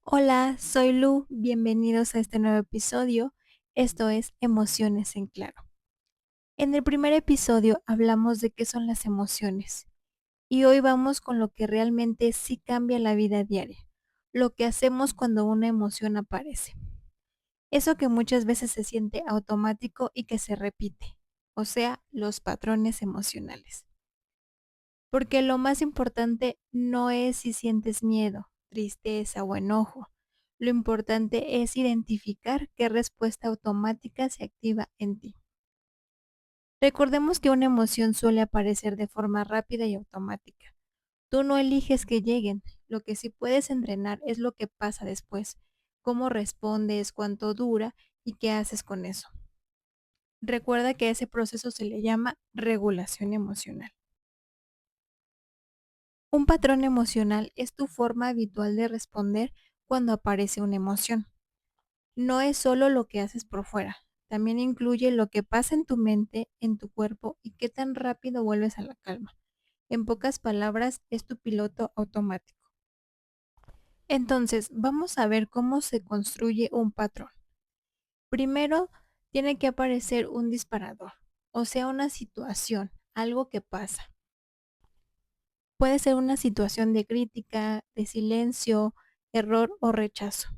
Hola, soy Lu, bienvenidos a este nuevo episodio. Esto es Emociones en Claro. En el primer episodio hablamos de qué son las emociones y hoy vamos con lo que realmente sí cambia la vida diaria, lo que hacemos cuando una emoción aparece. Eso que muchas veces se siente automático y que se repite, o sea, los patrones emocionales. Porque lo más importante no es si sientes miedo, tristeza o enojo. Lo importante es identificar qué respuesta automática se activa en ti. Recordemos que una emoción suele aparecer de forma rápida y automática. Tú no eliges que lleguen, lo que sí puedes entrenar es lo que pasa después, cómo respondes, cuánto dura y qué haces con eso. Recuerda que a ese proceso se le llama regulación emocional. Un patrón emocional es tu forma habitual de responder cuando aparece una emoción. No es solo lo que haces por fuera, también incluye lo que pasa en tu mente, en tu cuerpo y qué tan rápido vuelves a la calma. En pocas palabras, es tu piloto automático. Entonces, vamos a ver cómo se construye un patrón. Primero, tiene que aparecer un disparador, o sea, una situación, algo que pasa. Puede ser una situación de crítica, de silencio, error o rechazo.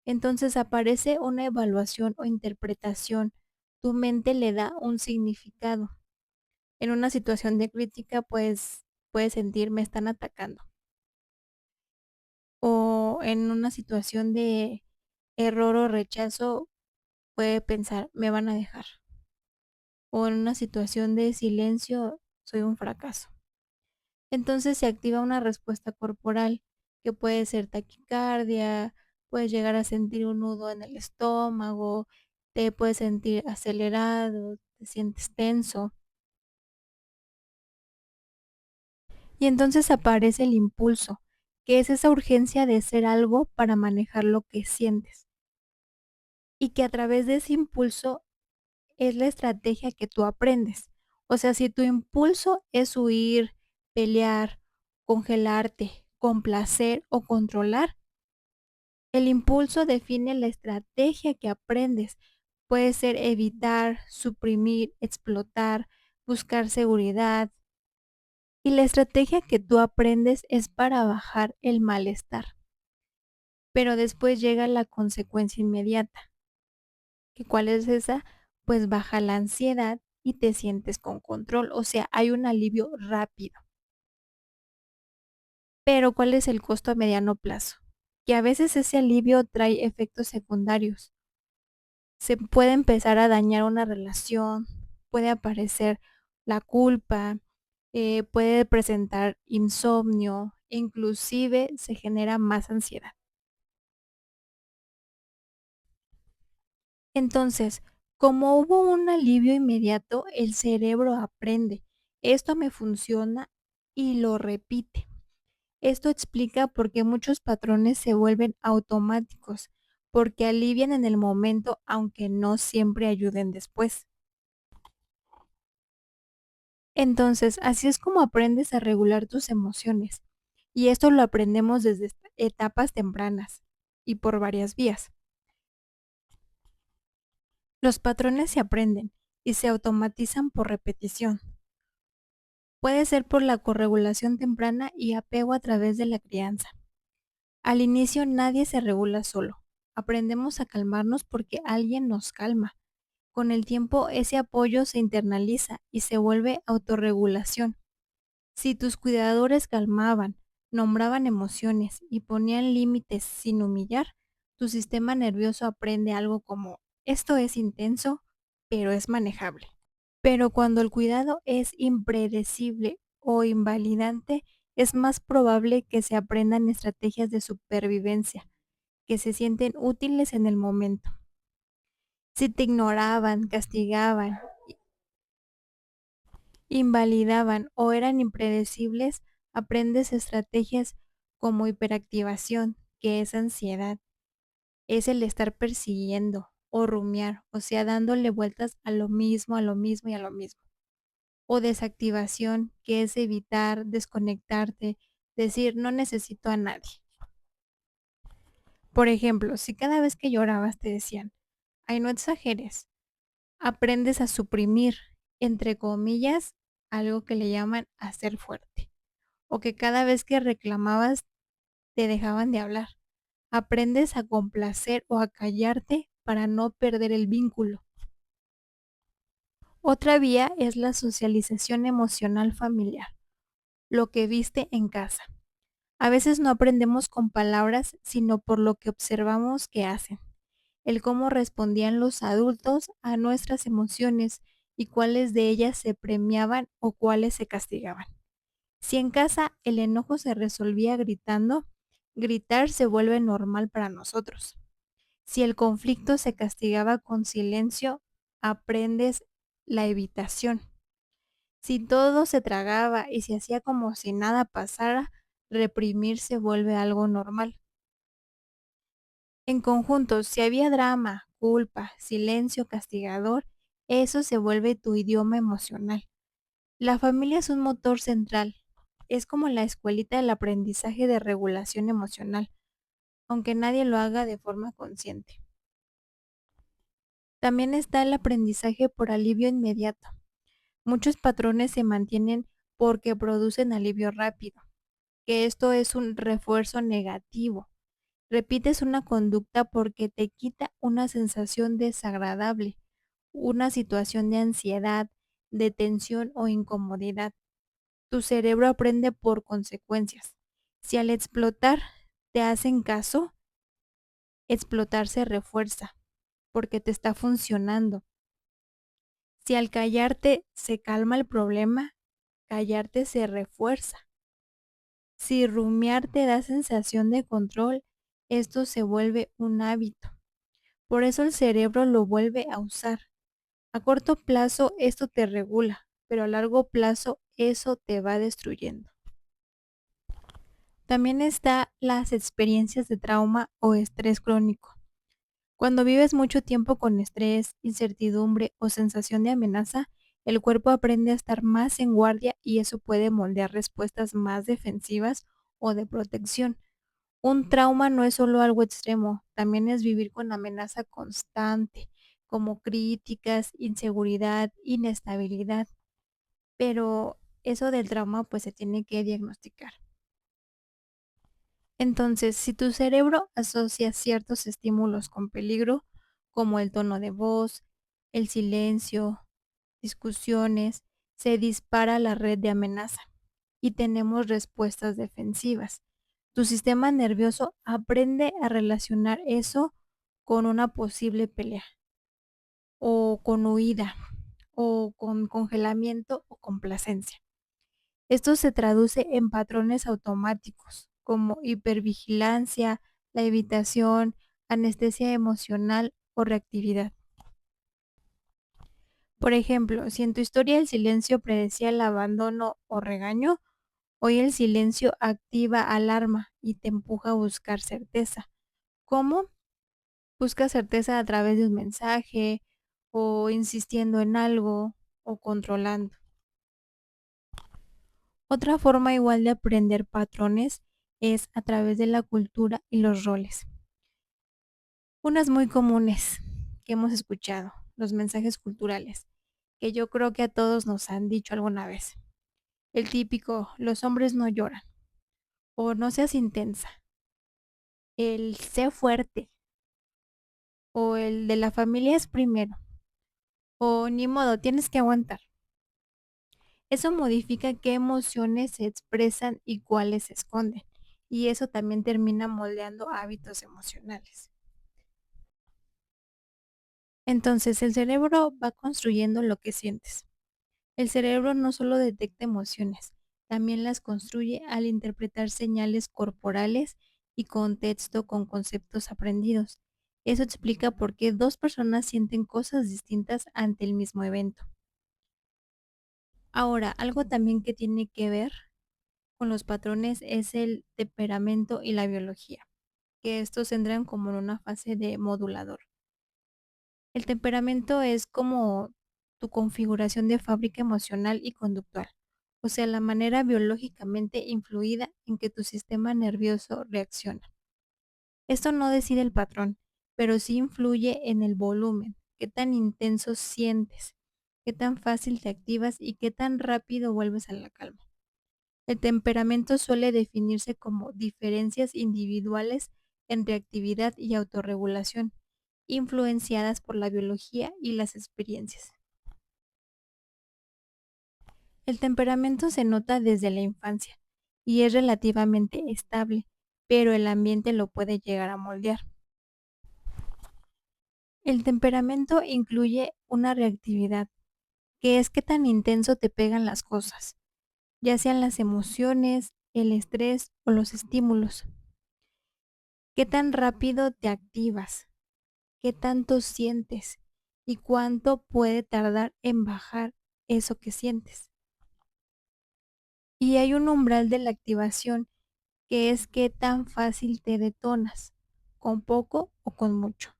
Entonces aparece una evaluación o interpretación. Tu mente le da un significado. En una situación de crítica, pues puedes sentir me están atacando. O en una situación de error o rechazo, puede pensar me van a dejar. O en una situación de silencio, soy un fracaso. Entonces se activa una respuesta corporal que puede ser taquicardia, puedes llegar a sentir un nudo en el estómago, te puedes sentir acelerado, te sientes tenso. Y entonces aparece el impulso, que es esa urgencia de hacer algo para manejar lo que sientes. Y que a través de ese impulso es la estrategia que tú aprendes. O sea, si tu impulso es huir, pelear, congelarte, complacer o controlar, el impulso define la estrategia que aprendes. Puede ser evitar, suprimir, explotar, buscar seguridad. Y la estrategia que tú aprendes es para bajar el malestar. Pero después llega la consecuencia inmediata. ¿Que cuál es esa? Pues baja la ansiedad y te sientes con control. O sea, hay un alivio rápido. Pero ¿cuál es el costo a mediano plazo? Que a veces ese alivio trae efectos secundarios. Se puede empezar a dañar una relación, puede aparecer la culpa, puede presentar insomnio, inclusive se genera más ansiedad. Entonces, como hubo un alivio inmediato, el cerebro aprende, esto me funciona y lo repite. Esto explica por qué muchos patrones se vuelven automáticos, porque alivian en el momento aunque no siempre ayuden después. Entonces, así es como aprendes a regular tus emociones. Y esto lo aprendemos desde etapas tempranas y por varias vías. Los patrones se aprenden y se automatizan por repetición. Puede ser por la corregulación temprana y apego a través de la crianza. Al inicio nadie se regula solo. Aprendemos a calmarnos porque alguien nos calma. Con el tiempo ese apoyo se internaliza y se vuelve autorregulación. Si tus cuidadores calmaban, nombraban emociones y ponían límites sin humillar, tu sistema nervioso aprende algo como esto es intenso, pero es manejable. Pero cuando el cuidado es impredecible o invalidante, es más probable que se aprendan estrategias de supervivencia, que se sienten útiles en el momento. Si te ignoraban, castigaban, invalidaban o eran impredecibles, aprendes estrategias como hiperactivación, que es ansiedad, es el estar persiguiendo o rumiar, o sea, dándole vueltas a lo mismo, a lo mismo y a lo mismo. O desactivación, que es evitar, desconectarte, decir no necesito a nadie. Por ejemplo, si cada vez que llorabas te decían, ay, no exageres, aprendes a suprimir, entre comillas, algo que le llaman hacer fuerte. O que cada vez que reclamabas te dejaban de hablar. Aprendes a complacer o a callarte para no perder el vínculo. Otra vía es la socialización emocional familiar, lo que viste en casa. A veces no aprendemos con palabras, sino por lo que observamos que hacen, el cómo respondían los adultos a nuestras emociones y cuáles de ellas se premiaban o cuáles se castigaban. Si en casa el enojo se resolvía gritando, gritar se vuelve normal para nosotros. Si el conflicto se castigaba con silencio, aprendes la evitación. Si todo se tragaba y se hacía como si nada pasara, reprimir se vuelve algo normal. En conjunto, si había drama, culpa, silencio castigador, eso se vuelve tu idioma emocional. La familia es un motor central. Es como la escuelita del aprendizaje de regulación emocional, aunque nadie lo haga de forma consciente. También está el aprendizaje por alivio inmediato. Muchos patrones se mantienen porque producen alivio rápido, que esto es un refuerzo negativo. Repites una conducta porque te quita una sensación desagradable, una situación de ansiedad, de tensión o incomodidad. Tu cerebro aprende por consecuencias. Si al explotar te hacen caso, explotar se refuerza porque te está funcionando. Si al callarte se calma el problema, callarte se refuerza. Si rumiar te da sensación de control, esto se vuelve un hábito. Por eso el cerebro lo vuelve a usar. A corto plazo esto te regula, pero a largo plazo eso te va destruyendo. También está las experiencias de trauma o estrés crónico. Cuando vives mucho tiempo con estrés, incertidumbre o sensación de amenaza, el cuerpo aprende a estar más en guardia y eso puede moldear respuestas más defensivas o de protección. Un trauma no es solo algo extremo, también es vivir con amenaza constante, como críticas, inseguridad, inestabilidad. Pero eso del trauma pues se tiene que diagnosticar. Entonces, si tu cerebro asocia ciertos estímulos con peligro, como el tono de voz, el silencio, discusiones, se dispara la red de amenaza y tenemos respuestas defensivas. Tu sistema nervioso aprende a relacionar eso con una posible pelea, o con huida, o con congelamiento o complacencia. Esto se traduce en patrones automáticos como hipervigilancia, la evitación, anestesia emocional o reactividad. Por ejemplo, si en tu historia el silencio predecía el abandono o regaño, hoy el silencio activa alarma y te empuja a buscar certeza. ¿Cómo? Busca certeza a través de un mensaje o insistiendo en algo o controlando. Otra forma igual de aprender patrones es a través de la cultura y los roles. Unas muy comunes que hemos escuchado, los mensajes culturales, que yo creo que a todos nos han dicho alguna vez. El típico, los hombres no lloran, o no seas intensa, el sé fuerte, o el de la familia es primero, o ni modo, tienes que aguantar. Eso modifica qué emociones se expresan y cuáles se esconden, y eso también termina moldeando hábitos emocionales. Entonces, el cerebro va construyendo lo que sientes. El cerebro no solo detecta emociones, también las construye al interpretar señales corporales y contexto con conceptos aprendidos. Eso explica por qué dos personas sienten cosas distintas ante el mismo evento. Ahora, algo también que tiene que ver con los patrones es el temperamento y la biología, que estos entran como en una fase de modulador. El temperamento es como tu configuración de fábrica emocional y conductual, o sea, la manera biológicamente influida en que tu sistema nervioso reacciona. Esto no decide el patrón, pero sí influye en el volumen, qué tan intenso sientes, qué tan fácil te activas y qué tan rápido vuelves a la calma. El temperamento suele definirse como diferencias individuales en reactividad y autorregulación, influenciadas por la biología y las experiencias. El temperamento se nota desde la infancia y es relativamente estable, pero el ambiente lo puede llegar a moldear. El temperamento incluye una reactividad, que es qué tan intenso te pegan las cosas, ya sean las emociones, el estrés o los estímulos. Qué tan rápido te activas, qué tanto sientes y cuánto puede tardar en bajar eso que sientes. Y hay un umbral de la activación que es qué tan fácil te detonas, con poco o con mucho.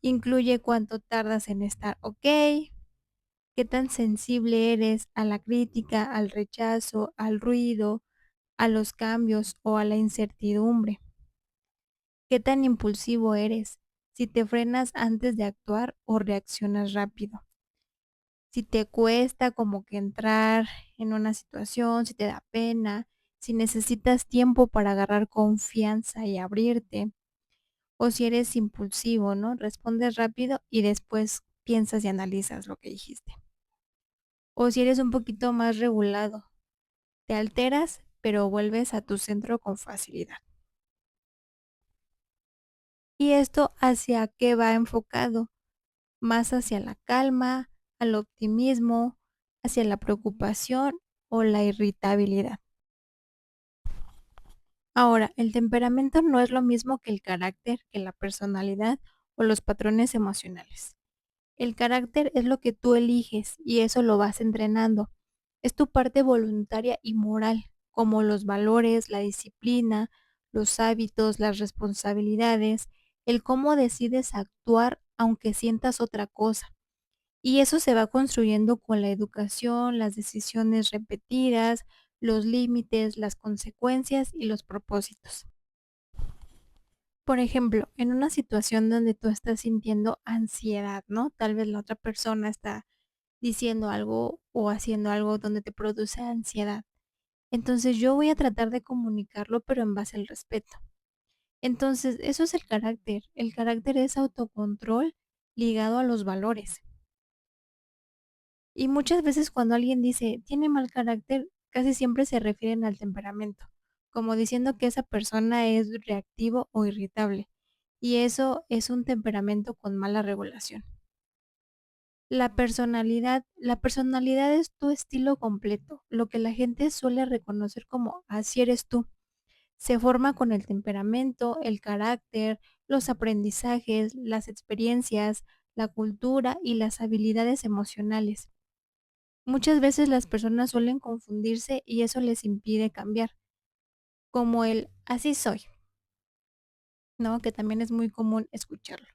Incluye cuánto tardas en estar ok, qué tan sensible eres a la crítica, al rechazo, al ruido, a los cambios o a la incertidumbre. Qué tan impulsivo eres, si te frenas antes de actuar o reaccionas rápido. Si te cuesta como que entrar en una situación, si te da pena, si necesitas tiempo para agarrar confianza y abrirte, o si eres impulsivo, ¿no? Respondes rápido y después piensas y analizas lo que dijiste. O si eres un poquito más regulado, te alteras, pero vuelves a tu centro con facilidad. ¿Y esto hacia qué va enfocado? Más hacia la calma, al optimismo, hacia la preocupación o la irritabilidad. Ahora, el temperamento no es lo mismo que el carácter, que la personalidad o los patrones emocionales. El carácter es lo que tú eliges y eso lo vas entrenando. Es tu parte voluntaria y moral, como los valores, la disciplina, los hábitos, las responsabilidades, el cómo decides actuar aunque sientas otra cosa. Y eso se va construyendo con la educación, las decisiones repetidas, los límites, las consecuencias y los propósitos. Por ejemplo, en una situación donde tú estás sintiendo ansiedad, ¿no? Tal vez la otra persona está diciendo algo o haciendo algo donde te produce ansiedad. Entonces yo voy a tratar de comunicarlo, pero en base al respeto. Entonces, eso es el carácter. El carácter es autocontrol ligado a los valores. Y muchas veces cuando alguien dice tiene mal carácter, casi siempre se refieren al temperamento, como diciendo que esa persona es reactivo o irritable. Y eso es un temperamento con mala regulación. La personalidad es tu estilo completo, lo que la gente suele reconocer como así eres tú. Se forma con el temperamento, el carácter, los aprendizajes, las experiencias, la cultura y las habilidades emocionales. Muchas veces las personas suelen confundirse y eso les impide cambiar, como el así soy, ¿no? Que también es muy común escucharlo.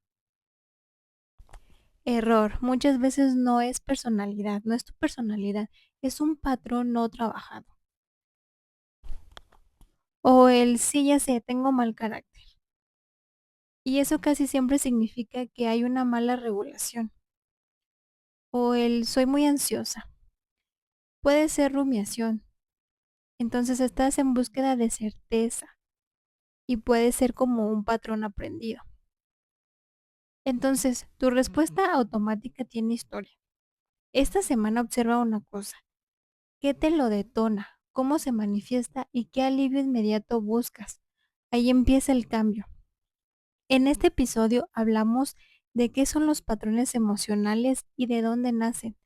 Error, muchas veces no es personalidad, no es tu personalidad, es un patrón no trabajado. O el sí, ya sé, tengo mal carácter. Y eso casi siempre significa que hay una mala regulación. O el soy muy ansiosa. Puede ser rumiación. Entonces estás en búsqueda de certeza y puede ser como un patrón aprendido. Entonces, tu respuesta automática tiene historia. Esta semana observa una cosa. ¿Qué te lo detona? ¿Cómo se manifiesta? ¿Y qué alivio inmediato buscas? Ahí empieza el cambio. En este episodio hablamos de qué son los patrones emocionales y de dónde nacen.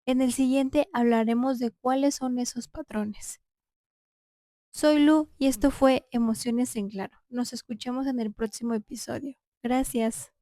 En el siguiente hablaremos de cuáles son esos patrones. Soy Lu y esto fue Emociones en Claro. Nos escuchamos en el próximo episodio. Gracias.